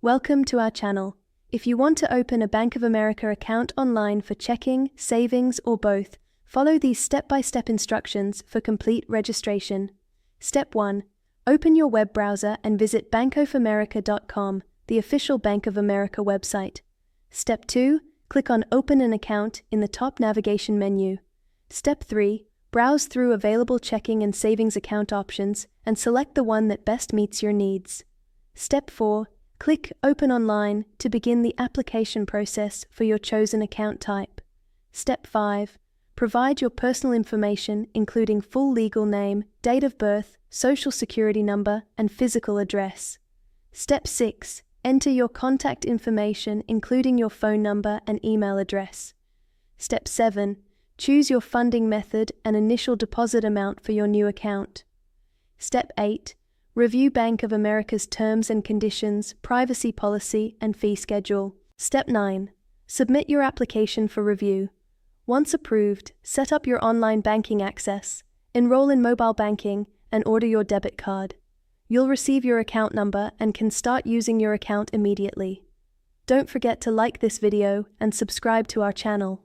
Welcome to our channel. If you want to open a Bank of America account online for checking, savings, or both, follow these step-by-step instructions for complete registration. Step 1. Open your web browser and visit bankofamerica.com, the official Bank of America website. Step 2. Click on Open an Account in the top navigation menu. Step 3. Browse through available checking and savings account options and select the one that best meets your needs. Step 4. Click Open Online to begin the application process for your chosen account type. Step 5. Provide your personal information including full legal name, date of birth, social security number, and physical address. Step 6. Enter your contact information including your phone number and email address. Step 7. Choose your funding method and initial deposit amount for your new account. Step 8. Review Bank of America's terms and conditions, privacy policy, and fee schedule. Step 9. Submit your application for review. Once approved, set up your online banking access, enroll in mobile banking, and order your debit card. You'll receive your account number and can start using your account immediately. Don't forget to like this video and subscribe to our channel.